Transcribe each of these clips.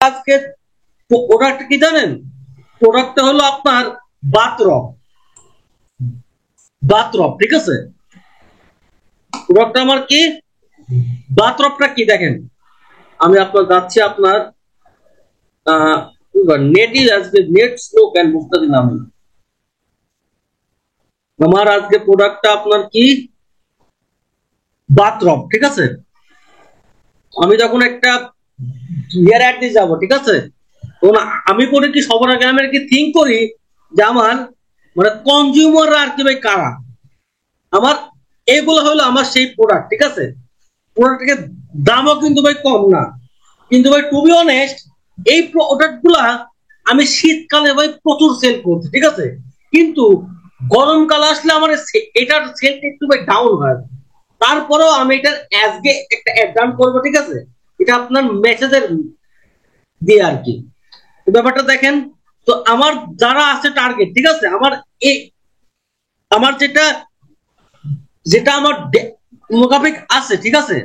আজকে প্রোডাক্ট কি জানেন? প্রোডাক্টটা হলো আপনার বাথরব। বাথরব, ঠিক আছে? প্রোডাক্টটা আমার কি? বাথরবটা কি দেখেন, আমি আপনার যাচ্ছি আপনার নেটই আজকে নেট স্লো কেন বুঝতে দিলাম। আমার আজকে প্রোডাক্টটা আপনার কি? বাথরব, ঠিক আছে? আমি যখন একটা ইয়ার অ্যাড দিয়ে যাবো, ঠিক আছে, তখন আমি করে কি সবার আগে আমি কি থিঙ্ক করি যে আমার মানে কনজিউমাররা আর কি ভাই কারা, আমার এগুলো হলো আমার সেই প্রোডাক্ট, ঠিক আছে? প্রোডাক্টের দামও কিন্তু ভাই কম না, কিন্তু ভাই টু বি অনেস্ট এই প্রোডাক্ট গুলা আমি শীতকালে ভাই প্রচুর সেল করছি, ঠিক আছে? কিন্তু গরমকালে আসলে আমার এটার সেলটা একটু ভাই ডাউন হয়। তারপরেও আমি এটার আজকে একটা অ্যাড রান করবো, ঠিক আছে? এটা আপনার মেসেজের দিয়ে আর কি। তো ব্যাপারটা দেখেন, তো আমার যারা আছে টার্গেট, ঠিক আছে, আমার এই আমার যেটা যেটা আমার মোকাবিক আছে, ঠিক আছে?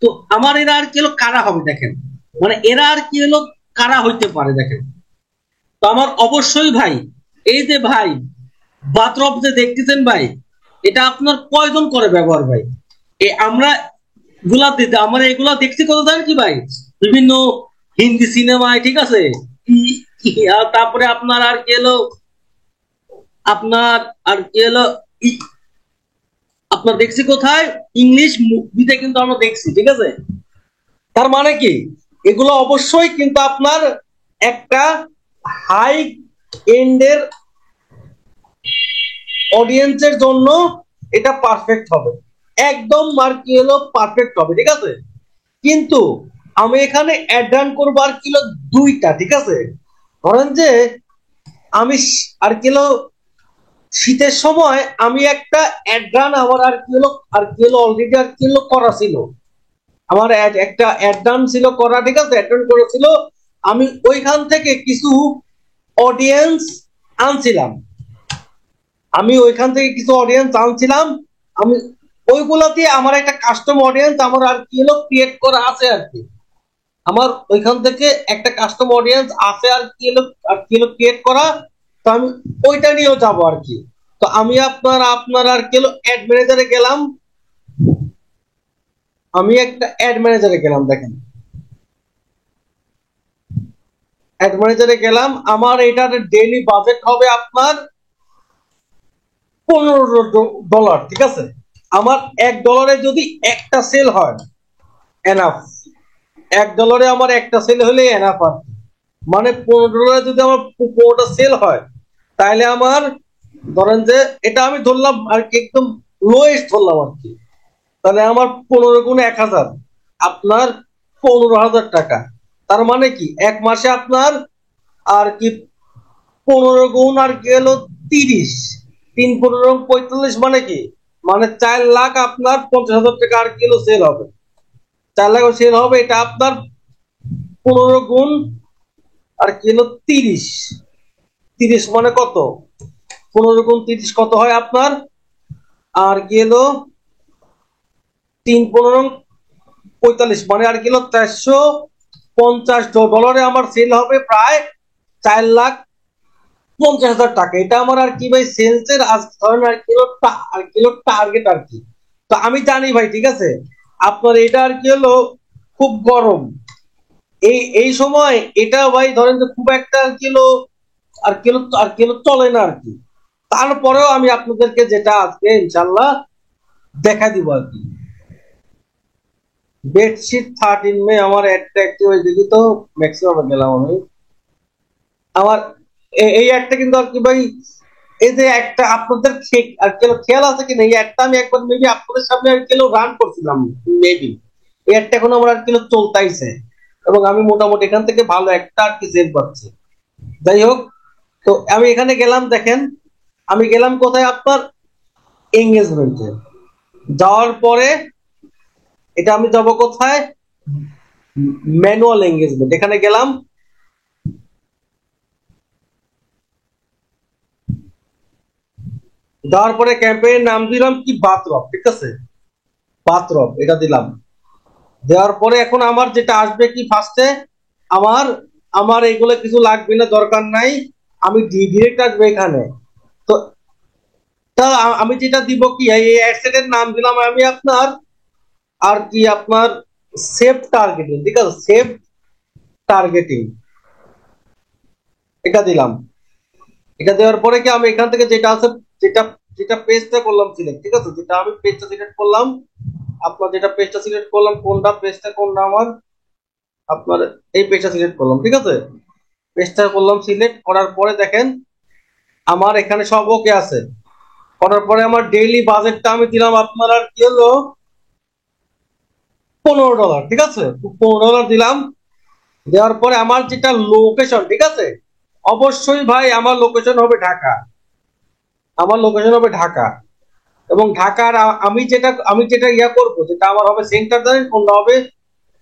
তো আমার এরা আর কি হলো কারা হবে দেখেন, মানে এরা আর কি হলো কারা হইতে পারে দেখেন। তো আমার অবশ্যই ভাই, এই যে ভাই বাথরব যে দেখতেছেন ভাই, এটা আপনার কয়জন করে ব্যবহার ভাই? আমরা আমরা এগুলা দেখছি কত জানেন কি ভাই? বিভিন্ন হিন্দি সিনেমায়, ঠিক আছে? আর তারপরে আপনার আর কি হলো আপনার আর কি হলো আপনার দেখছি কোথায়? ইংলিশ মুভিতে কিন্তু আমরা দেখছি, ঠিক আছে? তার মানে কি এগুলো অবশ্যই কিন্তু আপনার একটা হাই এন্ডের অডিয়েন্সের জন্য এটা পারফেক্ট হবে, একদম মার্কি হলো পারফেক্ট হবে, ঠিক আছে? কিন্তু আমি এখানে অ্যাড রান করবো আর কিলো দুইটা, ঠিক আছে? ধরেন যে আমি আর কিলো শীতের সময় আমি একটা অ্যাড রান আমার আর কি হলো অলরেডি আর কি হলো করা ছিল, আমার একটা অ্যাড রান ছিল করা, ঠিক আছে? অ্যাড রান করেছিল, আমি ওইখান থেকে কিছু অডিয়েন্স আনছিলাম, আমি ওইখান থেকে কিছু অডিয়েন্স আনছিলাম, আমি ওইগুলা দিয়ে আমার একটা কাস্টম অডিয়েন্স আমার আর কি হলো ক্রিয়েট করা আছে আর কি, আমার ওইখান থেকে একটা কাস্টম অডিয়েন্স আছে আর কি হলো ক্রিয়েট করা। তো আমি ওইটা নিয়েও যাবো আর কি। তো আমি আপনার আর কি হলো অ্যাড ম্যানেজারে গেলাম, আমি একটা অ্যাড ম্যানেজারে গেলাম দেখেন, অ্যাড ম্যানেজারে গেলাম, আমার এটার ডেইলি বাজেট হবে আপনার $15, ঠিক আছে? আমার $1 যদি একটা সেল হয় এনাফ, $1 আমার একটা সেল হলে এনাফ আর কি। মানে $15 যদি আমার 15টা সেল হয়, তাহলে আমার ধরেন যে এটা আমি ধরলাম আর কি একদম লোয়েস্ট ধরলাম আর কি, তাহলে আমার 15 গুণ 1000 আপনার 15,000 টাকা। তার মানে কি এক মাসে আপনার আর কি 15 গুণ আর কি হলো 30, 3 15 45, মানে কি মানে 4 লাখ আপনার 50,000 টাকা আর কিলো সেল হবে, 4 লাখ সেল হবে। এটা আপনার 15 গুণ আর কিলো 30, 30 মানে কত? 15 গুণ 30 কত হয় আপনার আর গেলো 3 15 45, মানে আর গেলো $450 আমার সেল হবে প্রায় 4,50,000 টাকা। এটা আমার আর কি ভাই সেলস এর আজ ধরেন আর কিলো টার্গেট আর কি। তো আমি জানি ভাই, ঠিক আছে, আপনার এটা আর কি হলো খুব গরম এই সময়, এটা ভাই ধরেন যে খুব একটা আর কিলো চলে না আর কি। তারপরেও আমি আপনাদেরকে যেটা আজকে ইনশাল্লাহ দেখা দিব আর কি। বেডশিট 13 মে আমার একটা অ্যাক্টিভ হয়েছে, দেখি তো ম্যাক্সিমাম গেলাম আমি। আমার এই একটা কিন্তু আর কি ভাই, এই যে একটা আপনাদের আর কি খেয়াল আছে কিনা, এই একটা আমি একবার মেবি আপনাদের সামনে আর কি রান করছিলাম মেবি, এই একটা এখন আমার আর কি চলতেইছে, এবং আমি মোটামুটি এখান থেকে ভালো একটা আর কি সেল পাচ্ছি। যাই হোক, তো আমি এখানে গেলাম দেখেন, আমি গেলাম কোথায় আপনার এঙ্গেজমেন্টে, যাওয়ার পরে এটা আমি যাব কোথায় ম্যানুয়াল এঙ্গেজমেন্ট, এখানে গেলাম, দেওয়ার পরে ক্যাম্পেইনের নাম দিলাম কি বাথরব, ঠিক আছে? বাথরব এটা দিলাম, দেওয়ার পরে এখন আমার যেটা আসবে কি ফার্স্টে আমার আমার এগুলো কিছু লাগবে না, দরকার নাই, আমি ডিরেক্ট আসবো এখানে। তো তা আমি যেটা দিব কি, এই অ্যাডসেটের নাম দিলাম আমি আপনার, আর কি আপনার সেভ টার্গেটিং, ঠিক আছে, সেভ টার্গেটিং এটা দিলাম। এটা দেওয়ার পরে কি আমি এখান থেকে যেটা আছে, যেটা যেটা পেজটা করলাম সিলেক্ট, ঠিক আছে, যেটা আমি পেজটা সিলেক্ট করলাম, আপনার যেটা পেজটা সিলেক্ট করলাম, কোনটা পেজটা কোনটা আমার, আপনার এই পেজটা সিলেক্ট করলাম, ঠিক আছে, পেজটা করলাম সিলেক্ট করার পরে দেখেন আমার এখানে সব ওকে আছে। করার পরে আমার ডেইলি বাজেটটা আমি দিলাম আপনার আর কি হলো $15, ঠিক আছে, $15 দিলাম। দেওয়ার পরে আমার যেটা লোকেশন, ঠিক আছে, অবশ্যই ভাই আমার লোকেশন হবে ঢাকা, আমার লোকেশন হবে ঢাকা। এবং ঢাকার আমি যেটা ইয়া করবো, যেটা আমার হবে সেন্টার, জানেন কোনটা হবে?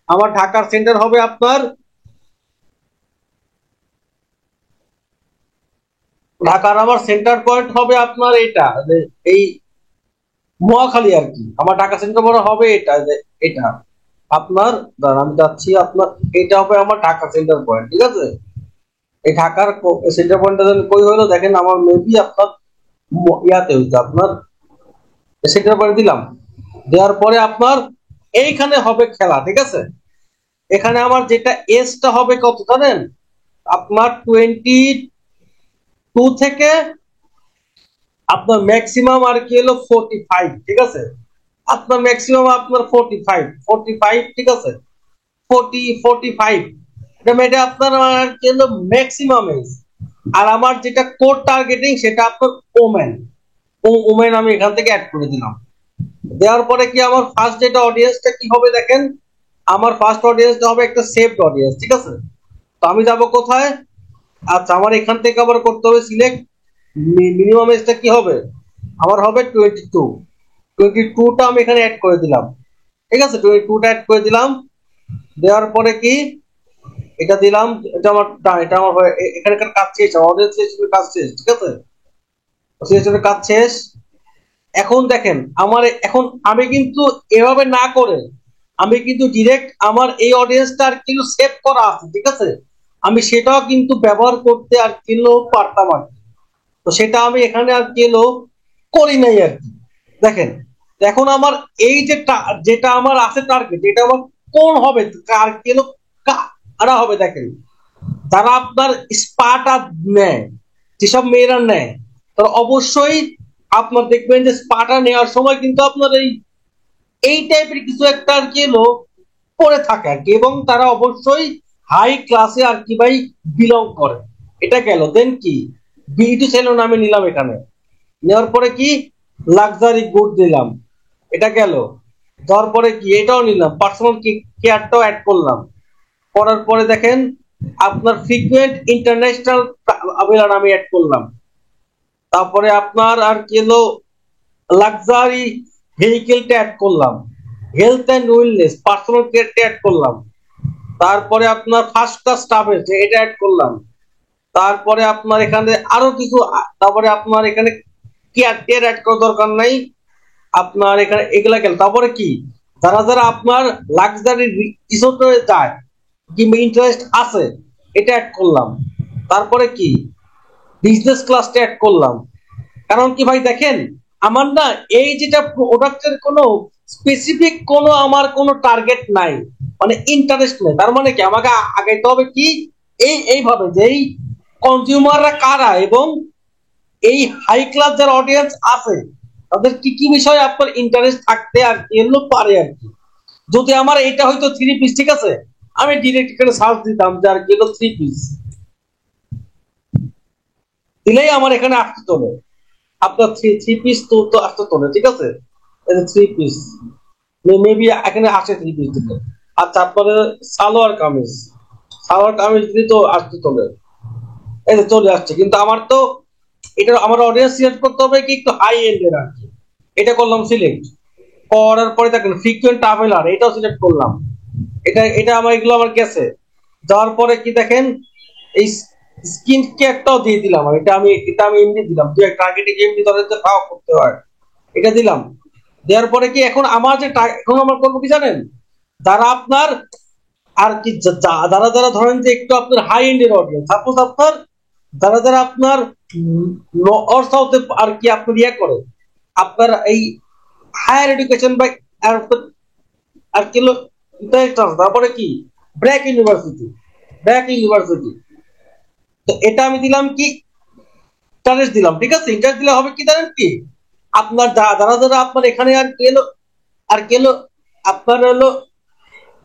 আমার ঢাকার সেন্টার হবে আপনার, ঢাকার আমার সেন্টার পয়েন্ট হবে আপনার এটা, এই মহাখালী আর কি। আমার ঢাকা সেন্টার পয়েন্ট হবে এটা, এটা আপনার, দাঁড়ান আমি যাচ্ছি আপনার, এটা হবে আমার ঢাকা সেন্টার পয়েন্ট, ঠিক আছে। এই ঢাকার সেন্টার পয়েন্টটা কই হলো দেখেন, আমার মেবি আপনার ইয়াতে হইতো আপনার সেন্টার পয়েন্ট দিলাম। দেওয়ার পরে আপনার এইখানে হবে খেলা, ঠিক আছে। এখানে আমার যেটা এজটা হবে কত জানেন, আপনার 22 থেকে আপনার ম্যাক্সিমাম আর কি হলো 45, ঠিক আছে। আপনার ম্যাক্সিমাম আপনার 45, ঠিক আছে, 45 এটা আপনার কি হলো ম্যাক্সিমাম এজ। আর আমার যেটা কোর টার্গেটিং সেটা আপনার ওমেন, ওমেন আমি এখান থেকে অ্যাড করে দিলাম। দেওয়ার পরে কি আমার ফার্স্ট যেটা অডিয়েন্সটা কি হবে দেখেন, আমার ফার্স্ট অডিয়েন্সটা হবে একটা সেভড অডিয়েন্স, ঠিক আছে। তো আমি যাব কোথায়, আচ্ছা আমার এখান থেকে আবার করতে হবে সিলেক্ট, মিনিমাম এজটা কি হবে, আমার হবে 22টা আমি এখানে অ্যাড করে দিলাম, ঠিক আছে, 22টা অ্যাড করে দিলাম। দেওয়ার পরে কি এটা দিলাম, এটা আমার এখানকার কাজ শেষ, অডিয়েন্স হিসেবে কাজ শেষ, ঠিক আছে, হিসেবে কাজ শেষ। এখন দেখেন আমার এখন আমি কিন্তু এভাবে না করে আমি কিন্তু ডিরেক্ট আমার এই অডিয়েন্সটা আর কিন্তু সেভ করা আছে, ঠিক আছে, আমি সেটাও কিন্তু ব্যবহার করতে আর কিলো পারতাম আর কি। তো সেটা আমি এখানে আর কিলো করি নাই আর কি। দেখেন এখন আমার এই যে যেটা আমার আছে টার্গেট, এটা আমার কোন হবে, কার কিলো কারা হবে দেখেন, যারা আপনার স্পাটা নেয়, যেসব মেয়েরা নেয়, তারা অবশ্যই আপনার দেখবেন যে স্পাটা নেওয়ার সময় কিন্তু আপনার এই টাইপের কিছু একটা আর কি এলো পরে থাকে আর কি, এবং তারা অবশ্যই হাই ক্লাসে আর কি ভাই বিলং করে। এটা গেল, দেন কি বিউটি সেলুন আমি নিলাম এখানে, নেওয়ার পরে কি লাক্সারি গুড দিলাম, এটা গেল। দেওয়ার পরে কি এটাও নিলাম, পার্সোনাল কেয়ারটাও অ্যাড করলাম। করার পরে দেখেন আপনার ফ্রিকুয়েন্ট ইন্টারন্যাশনাল ট্রাভেলার আমি অ্যাড করলাম। তারপরে আপনার আর কি হলো লাক্সারি ভেহিকেলটা অ্যাড করলাম, হেলথ অ্যান্ড ওয়েলনেস পার্সোনাল কেয়ারটা অ্যাড করলাম। তারপরে আপনার ফার্স্ট ক্লাস ট্রাভেল এটা অ্যাড করলাম। তারপরে আপনার এখানে আরো কিছু, তারপরে আপনার এখানে কেয়ার টেয়ার অ্যাড করার দরকার নাই, আপনার এখানে এগুলা গেল। তারপরে কি যারা যারা আপনার লাক্সারি রিসোর্টে যায় কিংবা ইন্টারেস্ট আছে এটা অ্যাড করলাম। তারপরে কি বিজনেস ক্লাসটা অ্যাড করলাম। কারণ কি ভাই দেখেন আমার না এই যেটা প্রোডাক্টের কোনো স্পেসিফিক কোনো আমার কোনো টার্গেট নাই, মানে ইন্টারেস্ট নেই। তার মানে কি আমাকে আগাইতে হবে কি এইভাবে যে এই কনজিউমাররা কারা এবং এই হাই ক্লাস যারা অডিয়েন্স আছে তাদের কি কি বিষয়ে আপনার ইন্টারেস্ট থাকতে আর কি এলো পারে আর কি। যদি আমার এটা হয়তো 3 পিস, ঠিক আছে, আমি ডিরেক্ট এখানে সার্চ দিতাম যে আর কি হলো 3 পিস, দিলেই আমার এখানে আসতে চলে আপনার থ্রি পিস তো আসতে চলে, ঠিক আছে, 3 পিস মেবি এখানে আসে 3 পিস দিলে। আচ্ছা আপনার সালোয়ার কামিজ, সালোয়ার কামিজ দিলে তো আসতে চলে, এই যে চলে আসছে। কিন্তু আমার তো এটা আমার অডিয়েন্স সিলেক্ট করতে হবে কি একটু হাই এন্ডের আর কি। এটা করলাম সিলেক্ট, করার পরে দেখেন ফ্রিকুয়েন্ট ট্রাভেলার এটাও সিলেক্ট করলাম। এটা এটা আমার এগুলো আমার গেছে। যাওয়ার পরে কি দেখেন এই স্কিন কেয়ারটাও দিয়ে দিলাম, এটা আমি এমনি দিলাম, যে টার্গেটিং এমনি ধরে খাওয়া করতে হয়, এটা দিলাম। দেওয়ার পরে কি এখন আমার যে এখন আমার করবো কি জানেন, যারা আপনার আর কি যারা যারা ধরেন যে একটু আপনার হাই এন্ডের অডিয়েন্স, সাপোজ আপনার যারা যারা আপনার নর্থ সাউথে আর কি আপনার ইয়ে করে, আপনার এই হায়ার এডুকেশন বা আর কি তারপরে কি ব্র্যাক ইউনিভার্সিটি, ব্র্যাক ইউনিভার্সিটি। তো এটা আমি দিলাম কি ইন্টারেস্ট দিলাম, ঠিক আছে। ইন্টারেস্ট দিলে হবে কি জানেন কি, আপনার যারা যারা আপনার এখানে আর কি এলো, আর কি এলো আপনার হলো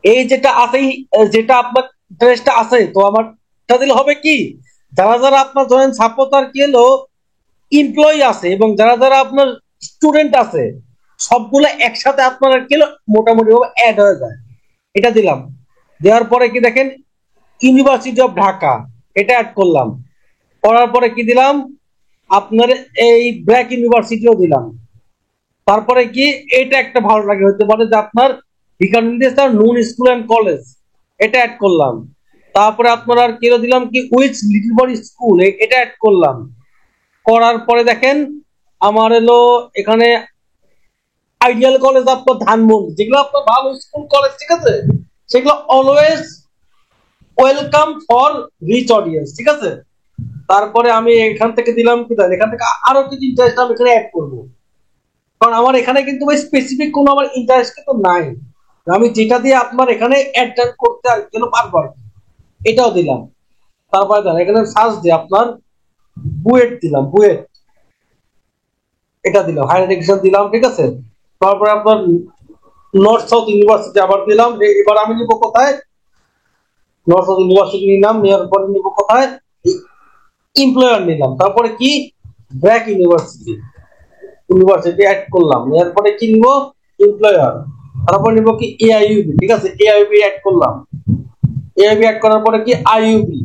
এই যেটা আছে, যেটা আপনার ইন্টারেস্টটা আছে, তো আমার এটা দিলে হবে কি, যারা যারা আপনার ধরেন সাপোজ আর কি এলো এমপ্লয়ি আছে এবং যারা যারা আপনার স্টুডেন্ট আছে, সবগুলো একসাথে আপনার আর কি মোটামুটি ভাবে অ্যাড হয়ে যায়। এটা দিলাম, দেওয়ার পরে কি দেখেন ইউনিভার্সিটি অফ ঢাকা, এটা অ্যাড করলাম। করার পরে কি দিলাম আপনার এই ব্র্যাক ইউনিভার্সিটিও দিলাম। তারপরে কি এটা একটা ভালো লাগে হতে পারে যে আপনার নুন স্কুল অ্যান্ড কলেজ, এটা অ্যাড করলাম। তারপরে আপনার আর কি দিলাম কি উইচ লিটল বয় স্কুল, এটা অ্যাড করলাম। করার পরে দেখেন আমার এলো এখানে আইডিয়াল কলেজ আপনার ধানমন্ডি, যেগুলো আপনার ভালো স্কুল কলেজ, ঠিক আছে, সেগুলো always welcome for rich audience, ঠিক আছে। তারপরে আমি এখান থেকে দিলাম কি, এখান থেকে আরো কিছু ইন্টারেস্ট আমি এখানে অ্যাড করবো, কারণ আমার এখানে কিন্তু স্পেসিফিক কোনো আমার ইন্টারেস্ট কিন্তু নাই। আমি যেটা দিয়ে আপনার এখানে অ্যাড করতে আর কি পারবো আর কি, এটাও দিলাম। তারপরে দেন এখানে সার্চ দিয়ে আপনার বুয়েট দিলাম, বুয়েট এটা দিলাম, হায়ার এডুকেশন দিলাম, ঠিক আছে। তারপরে আপনার নর্থ সাউথ ইউনিভার্সিটি আবার দিলাম। এবার আমি নিবো কোথায়, নর্থ সাউথ ইউনিভার্সিটি নিলাম, নেওয়ার পরে নিবো কোথায় এমপ্লয়ার নিলাম। তারপরে কি ব্র্যাক ইউনিভার্সিটি, ইউনিভার্সিটি অ্যাড করলাম। নেওয়ার পরে কি নিব এমপ্লয়ার। তারপর নিব কি এআইইউবি, ঠিক আছে, এআইইউবি অ্যাড করলাম। এআইবি অ্যাড করার পরে কি আইইউবি,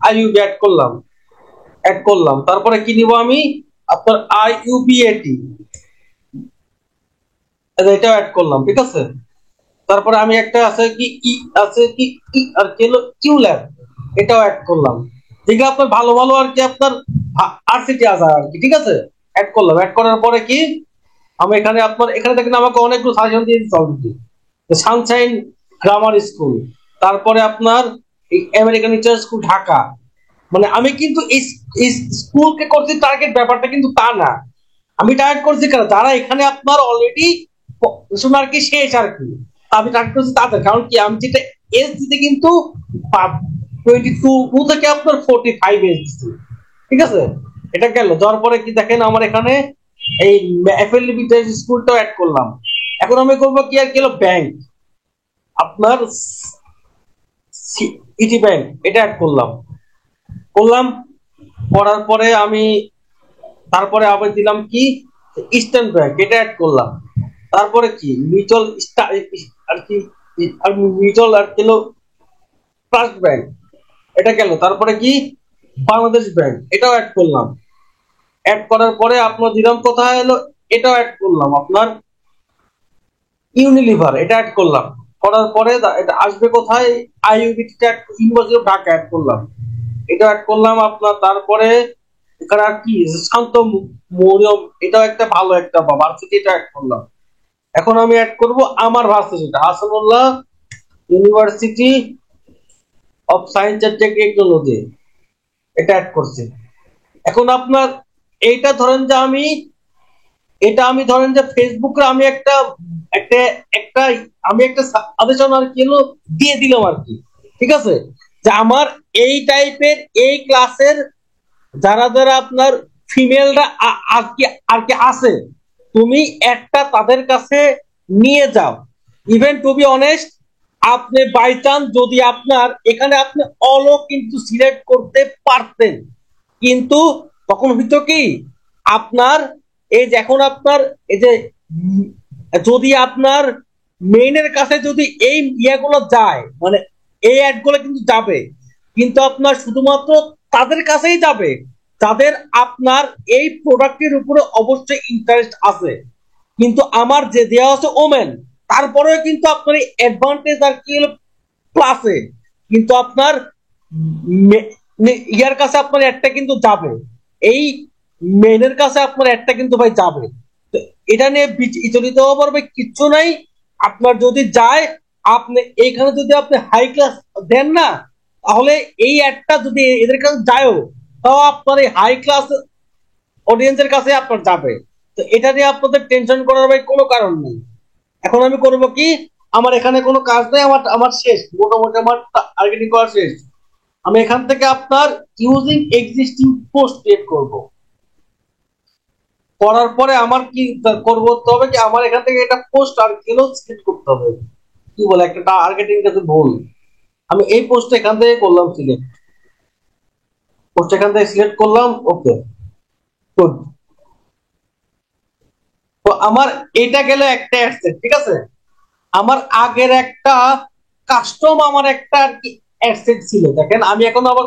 আইইউবি অ্যাড করলাম, অ্যাড করলাম। তারপরে কি নিব আমি আপনার আইইউবিএটি, এটাও অ্যাড করলাম, ঠিক আছে। তারপরে আমি একটা আছে কি আছে কি আর কি হলো কিউল্যাব, এটাও অ্যাড করলাম। ঠিক আছে, আপনার ভালো ভালো আর কি আপনার আরসিটি আছে আর কি, ঠিক আছে, অ্যাড করলাম। অ্যাড করার পরে কি আমি এখানে আপনার এখানে দেখেন আমাকে অনেকগুলো সাজেশন দিয়ে দিচ্ছে অলরেডি। সানশাইন গ্রামার স্কুল, তারপরে আপনার আমেরিকান টিচার স্কুল ঢাকা। মানে আমি কিন্তু এই স্কুলকে করছি টার্গেট, ব্যাপারটা কিন্তু তা না। আমি টার্গেট করছি কারণ যারা এখানে আপনার অলরেডি আর কি শেষ আর কি, আমি টার্গেট করছি তাদের। কারণ কি আমি যেটা এজ দিতে কিন্তু 22 থেকে আপনার 45 এজ দিচ্ছি, ঠিক আছে। এটা গেল, যাওয়ার পরে কি দেখেন আমার এখানে এই এফএলবি স্কুলটাও অ্যাড করলাম। এখন আমি করবো কি আর কি ব্যাংক, আপনার ইটি ব্যাংক, এটা অ্যাড করলাম। করলাম, করার পরে আমি তারপরে আবার দিলাম কি ইস্টার্ন ব্যাংক, এটা অ্যাড করলাম। তারপরে কি মিউচুয়াল আর কি আর মিউচুয়াল আর কি ট্রাস্ট ব্যাংক, এটা গেল। তারপরে কি বাংলাদেশ ব্যাংক, এটাও অ্যাড করলাম। অ্যাড করার পরে আপনার দিলাম কোথায় এলো, এটাও অ্যাড করলাম আপনার ইউনিলিভার, এটা অ্যাড করলাম। করার পরে এটা আসবে কোথায় IUB university of Dhaka, add করলাম, এটা অ্যাড করলাম আপনার। তারপরে এখানে আর কি শান্ত মরিয়ম, এটাও একটা ভালো একটা ভার্সিটি, এটা অ্যাড করলাম। এখন আমি অ্যাড করব আমার ভার্সিটিটা Hasanullah university of science and technology, এটা অ্যাড করছি। এখন আপনার এইটা ধরেন যে আমি এটা আমি ধরেন যে ফেসবুকে আমি একটা একটা একটা আমি একটা সাজেশন আর কি দিয়ে দিলাম আর কি, ঠিক আছে, যে আমার এই টাইপের এই ক্লাসের যারা যারা আপনার ফিমেলরা আর কি আছে, তুমি একটা তাদের কাছে নিয়ে যাও। ইভেন টু বি অনেস্ট, আপনি বাই চান্স যদি আপনার এখানে আপনি অলও কিন্তু সিলেক্ট করতে পারতেন, কিন্তু তখন হইতো কি আপনার এই যে এখন আপনার এই যে যদি আপনার মেইনের কাছে যদি এই ইয়েগুলো যায়, মানে এই অ্যাড গুলো কিন্তু যাবে, কিন্তু আপনার শুধুমাত্র তাদের কাছেই যাবে যাদের আপনার এই প্রোডাক্টের উপরে অবশ্যই ইন্টারেস্ট আছে। কিন্তু আমার যে দেওয়া আছে ওমেন, তারপরেও কিন্তু আপনার অ্যাডভান্টেজ আর কি প্লাসে কিন্তু আপনার ইয়ার কাছে আপনার একটা কিন্তু যাবে, এই মেনের কাছে আপনার একটা কিন্তু ভাই যাবে। তো এটা নিয়ে বিচলিত হওয়ার কিচ্ছু নাই। আপনার যদি যায় আপনি এইখানে যদি আপনি হাই ক্লাস দেন না, তাহলে এই অ্যাডটা যদি এদের কাছে যায়ও, তাও আপনার এই হাই ক্লাস অডিয়েন্সের কাছে আপনার যাবে। তো এটা নিয়ে আপনাদের টেনশন করার ভাই কোনো কারণ নেই। এখন আমি করব কি, আমার এখানে কোনো কাজ নেই, আমার আমার শেষ, মোটামুটি আমার টার্গেটিং করা শেষ। আমি এখান থেকে আপনার ইউজিং এক্সিস্টিং পোস্ট ক্রিয়েট করব। করার পরে আমার কি করতে হবে কি, আমার এখান থেকে একটা পোস্ট আর কিলো সিলেক্ট করতে হবে। কি বলে একটা টার্গেটিং কাছে ভুল, আমি এই পোস্ট এখান থেকে করলাম সিলেক্ট, পোস্ট এখান থেকে সিলেক্ট করলাম, ওকে গুড। তো আমার এটা গেল একটা অ্যাডসেট, ঠিক আছে। আমার আগের একটা কাস্টম, আমার একটা আর কি অ্যাডসেট ছিল, দেখেন আমি এখন আবার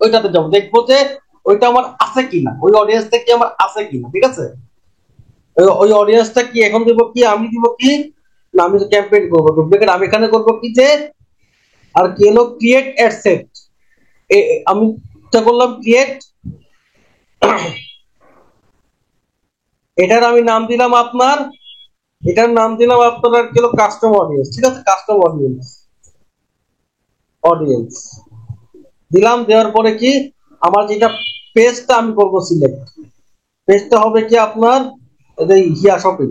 ওইটাতে যাবো, দেখবো যে ওইটা আমার আছে কিনা, ওই অডিয়েন্সটা কি আমার আছে কিনা, ঠিক আছে। ওই অডিয়েন্সটা কি এখন দিব কি, আমি দিব কি না, আমি তো ক্যাম্পেইন করবো ডুপ্লিকেট, আমি এখানে করবো কি যে আর কি হলো ক্রিয়েট অ্যাডসেট, আমি করলাম ক্রিয়েট, এটার আমি নাম দিলাম আপনার, এটার নাম দিলাম আপনার আর কি হলো কাস্টম অডিয়েন্স, ঠিক আছে, কাস্টম অডিয়েন্স, অডিয়েন্স দিলাম। দেওয়ার পরে কি আমার যেটা পেজটা আমি করবো সিলেক্ট, পেজটা হবে কি আপনার এই হিয়া শপিং,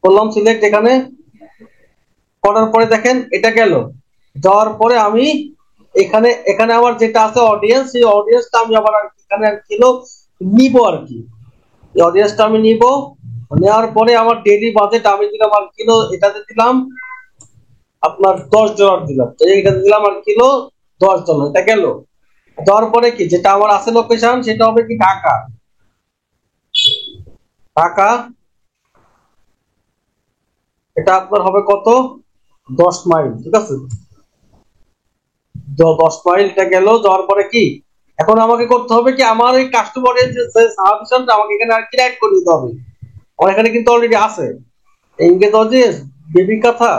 করলাম সিলেক্ট এখানে। করার পরে দেখেন এটা গেল, যাওয়ার পরে আমি এখানে এখানে আমার যেটা আছে অডিয়েন্স, সেই অডিয়েন্সটা আমি আবার এখানে আর কি নিব আর কি, এই অডিয়েন্সটা আমি নিব। নেওয়ার পরে আমার ডেইলি বাজেট আমি দিলাম আর কিলো, এটাতে দিলাম আপনার $10 দিলাম, তো এটাতে দিলাম আর কিলো $10, এটা গেল। দেওয়ার পরে কি যেটা আমার আছে লোকেশন, সেটা হবে কি ঢাকা, ঢাকা, এটা আপনার হবে কত 10 মাইল, ঠিক আছে, 10 মাইল, এটা গেল। যাওয়ার পরে কি এখন আমাকে করতে হবে কি, আমার এই কাস্টমারের যে সাবস্ক্রিপশনটা আমাকে এখানে আর কি অ্যাড করে দিতে হবে। আমার এখানে কিন্তু অলরেডি আছে এঙ্গেজ অডিয়েন্স, বেবি কথা,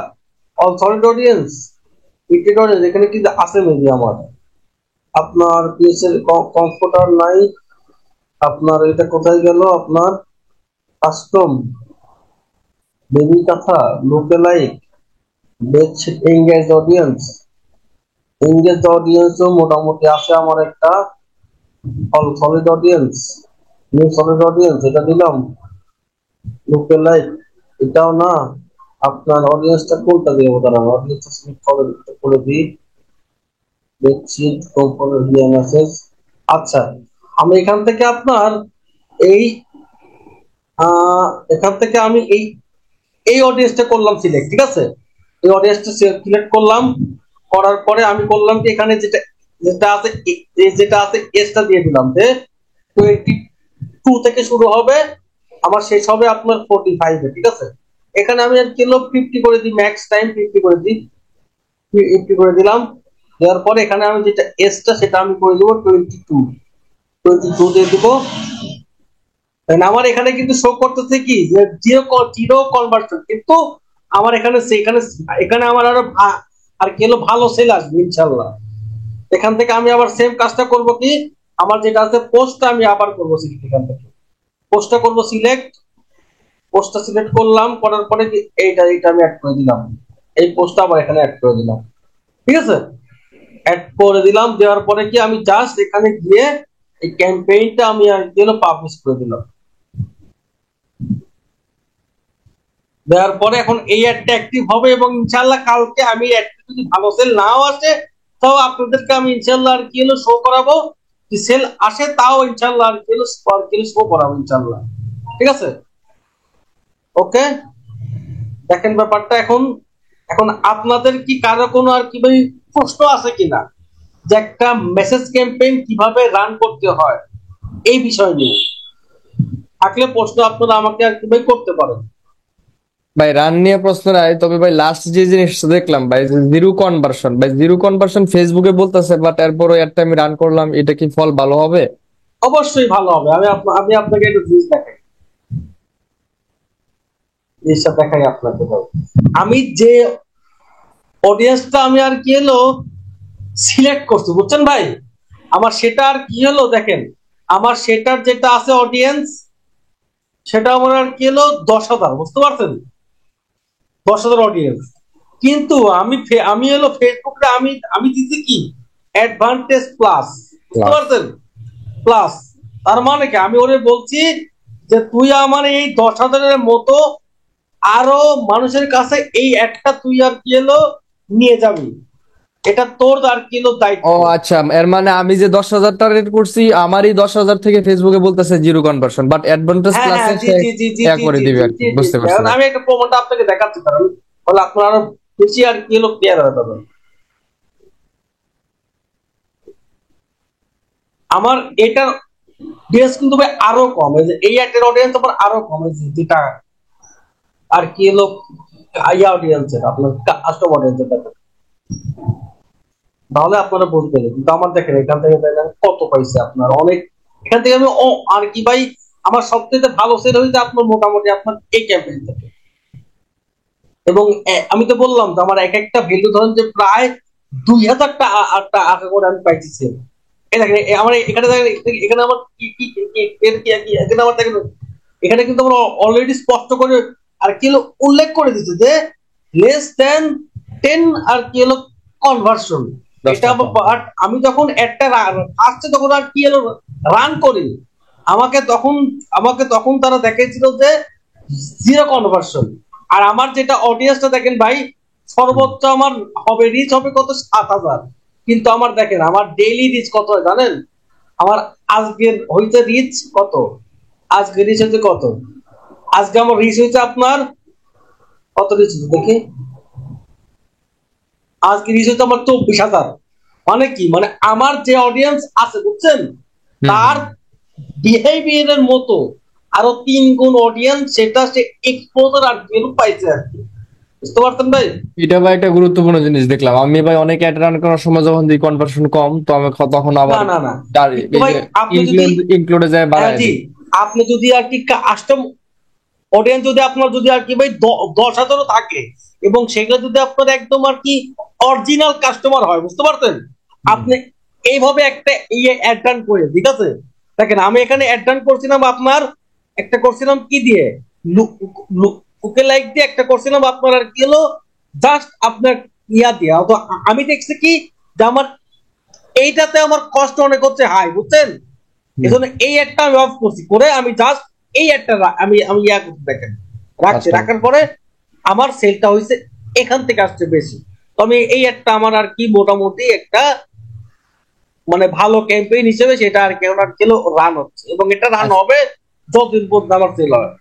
অল সলিড অডিয়েন্স, ইটেড অডিয়েন্স, এখানে কিন্তু আছে মেবি আমার, আপনার পিএসএল কমফোর্টার নাই, আপনার এটা কোথায় গেল, আপনার কাস্টম, বেবি কথা, লোকেলাইক, বেডশিট, এঙ্গেজ অডিয়েন্স, এঙ্গেজ অডিয়েন্সও মোটামুটি আছে আমার একটা, all solid audience, new solid audience, এটা দিলাম, লোকেলাইক, এটাও না, আপনার অডিয়েন্সটা কোনটা দিয়ে দাঁড়ানো, অডিয়েন্সটা সিলেক্ট করে দিই, বেডশিট কমফোর্টার হিয়া মেসেজ। আচ্ছা, আমি এখান থেকে আপনার এই এখান থেকে আমি এই এই অডিয়েন্সটা করলাম সিলেক্ট, ঠিক আছে, এই অডিয়েন্সটা সিলেক্ট করলাম। করার পরে আমি করলাম কি এখানে যেটা যেটা আছে এসটা দিয়ে দিলাম যে 22 থেকে শুরু হবে, আমার শেষ হবে আপনার 45 এ, ঠিক আছে। এখানে আমি কিলো 50 করে দিই, ম্যাক্স টাইম 50 করে দিই, 50 করে দিলাম। দেওয়ার পরে এখানে আমি যেটা এসটা সেটা আমি করে দেবো 22 দিয়ে দিব। আমার এখানে কিন্তু শো করতেছে কি যে জিরো কনভার্সন, কিন্তু আমার এখানে এখানে এখানে আমার আরো আর কি হলো ভালো সেল আসবে ইনশাল্লাহ। এখান থেকে আমি আবার সেম কাজটা করব কি, আমার যেটা আছে পোস্টটা আমি আবার করবো সিলেক্ট, এখান থেকে পোস্টটা করবো সিলেক্ট, পোস্টটা সিলেক্ট করলাম, করার পরে এইটা এইটা আমি অ্যাড করে দিলাম, এই পোস্টটা আবার এখানে অ্যাড করে দিলাম, ঠিক আছে, অ্যাড করে দিলাম। দেওয়ার পরে কি আমি জাস্ট এখানে গিয়ে এই ক্যাম্পেইনটা আমি আর কি হলো পাবলিশ করে দিলাম। দেওয়ার পরে এখন এই অ্যাডটা অ্যাক্টিভ হবে এবং ইনশাআল্লাহ কালকে আমি অ্যাডটা যদি ভালো সেল নাও আসে, তাও আপনাদেরকে আমি ইনশাআল্লাহ আর কি হলো শো করাবো, যদি সেল আসে তাও ইনশাআল্লাহ আর কি হলো শো করাবো ইনশাআল্লাহ, ঠিক আছে। ওকে, দেখেন ব্যাপারটা এখন, এখন আপনাদের কি কারো কোনো আর কি ভাই প্রশ্ন আছে কিনা যে একটা মেসেজ ক্যাম্পেইন কিভাবে রান করতে হয় এই বিষয় নিয়ে, থাকলে প্রশ্ন আপনারা আমাকে আর কি ভাই করতে পারেন। ভাই রান নিয়ে প্রশ্ন নাই, তবে ভাই লাস্ট যে জিনিসটা দেখলাম ভাই, জিরো কনভার্সন, ভাই জিরো কনভার্সন ফেসবুকে বলতেছে, বাট এরপরও একটা আমি রান করলাম, এটা কি ফল ভালো হবে? অবশ্যই ভালো হবে। আমি আপনাকে একটু জিনিস দেখাই, জিনিসটা দেখাই আপনাকে ভাই। আমি যে অডিয়েন্সটা আমি আর কি হলো সিলেক্ট করছি বুঝছেন ভাই, আমার সেটা আর কি হলো দেখেন, আমার সেটার যেটা আছে অডিয়েন্স, সেটা আমার আর কি হলো 10,000, বুঝতে পারছেন, 10,000 অডিয়েন্স। কিন্তু আমি হলো ফেসবুকে আমি আমি দিচ্ছি কি অ্যাডভান্টেজ প্লাস, বুঝতে পারছেন? প্লাস তার মানে কি আমি ওরে বলছি যে তুই আমার এই 10,000-এর মতো আরো মানুষের কাছে এই একটা তুই আর কি হলো নিয়ে যাবি, এটা তোর আর কি হলো দায়িত্ব। ও আচ্ছা, এর মানে আমি যে 10,000 টার্গেট করছি, আমারই 10,000 থেকে ফেসবুকে বলতেছে জিরো কনভার্সন, বাট অ্যাডভান্টেজ হ্যাঁ হ্যাঁ, ক্লাসে জি সে জি জি জি জি করে জি দিবে জি আর কি, জি জি বুঝতে জি। পারছি এখন ভাই। আমি একটা প্রমাণটা আপনাকে দেখাচ্ছি, কারণ তাহলে আপনার আরো বেশি আর কি হলো ক্লিয়ার হয়ে যাবে। আমার এটার বেস কিন্তু ভাই আরো কম, এই যে এই একটা অডিয়েন্স আমার আরো কম, এই যে যেটা আর কি হলো ইয়া অডিয়েন্সের আপনার কাস্টমার অডিয়েন্সের কাছে। তাহলে আপনারা বুঝবেন, কিন্তু আমার দেখেন এখান থেকে দেখেন কত পাইছে আপনার অনেক, এখান থেকে আমি ও আর কি ভাই আমার সবচেয়ে ভালো সেল হয়েছে আপনার মোটামুটি আপনার এই ক্যাম্পেইন থেকে। এবং আমি তো বললাম যে আমার এক একটা ভ্যালু ধরেন যে প্রায় 2,000 টাকা করে আমি পাইছি sale। এই দেখেন আমার এখানে দেখেন, এখানে আমার কি কি এর কি এখানে আমার দেখেন, এখানে কিন্তু আমরা অলরেডি স্পষ্ট করে আর কি হলো উল্লেখ করে দিচ্ছে যে লেস দেন 10 আর কি হলো কনভার্সন। 10 এটা টাকা। বাট আমি যখন একটা আসছে তখন আর কি হলো রান করি, আমাকে তখন তারা দেখাইছিল যে জিরো কনভার্সন। আর আমার যেটা অডিয়েন্সটা দেখেন ভাই, সর্বোচ্চ আমার হবে রিচ হবে কত 7,000, কিন্তু আমার দেখেন আমার ডেইলি রিচ কত হয় জানেন? আমার আজকের হইতে রিচ কত, আজকে রিচ হচ্ছে কত, আজকে আমার রিচ হয়েছে আপনার কত রিচ দেখি, আজকে রিচ হচ্ছে আমার 24,000। মানে কি, মানে আমার যে অডিয়েন্স আছে বুঝছেন, তার বিহেভিয়ারের মতো আরো 3 গুণ অডিয়েন্স সেটা সে এক্সপোজার আর ভ্যালু পাইছে আর কি, বুঝতে পারছেন ভাই? এটা ভাই একটা গুরুত্বপূর্ণ জিনিস দেখলাম আমি ভাই, অনেক অ্যাড রান করার সময় যখন দিই কনভার্সন কম, তো আমি তখন না আবার না না, কিন্তু এই ভাই যে আপনি যদি ইনক্লুডে যায় হ্যাঁ বাড়ায় জি, দিই। আপনি যদি আর কি কাস্টম অডিয়েন্স যদি আপনার যদি আর কি ভাই 10,000-ও থাকে এবং সেগুলো যদি আপনার একদম আর কি অরিজিনাল কাস্টমার হয়, বুঝতে পারছেন? আপনি এইভাবে একটা ইয়ে অ্যাড রান করে, ঠিক আছে? দেখেন আমি এখানে অ্যাড রান করছিলাম আপনার, একটা করছিলাম কি দিয়ে, লুকে লাইক দিয়ে, একটা করছিলাম আপনার আর কি হলো জাস্ট আপনার ইয়া দিয়ে। তো আমি দেখছি কি যে আমার এইটাতে আমার কষ্ট অনেক হচ্ছে হাই, বুঝছেন? এজন্য এই একটা আমি অফ করছি, করে আমি জাস্ট এই একটা আমি আমি ইয়া করতে দেখেন রাখছি, আচ্ছা। রাখার পরে আমার সেলটা হয়েছে এখান থেকে আসছে বেশি। তো আমি এই একটা আমার আর কি মোটামুটি একটা মানে ভালো ক্যাম্পেইন হিসেবে সেটা আর কি ওনার কিলো রান হচ্ছে, এবং এটা রান আচ্ছা। হবে যতদিন পর্যন্ত আমার সেল হয়।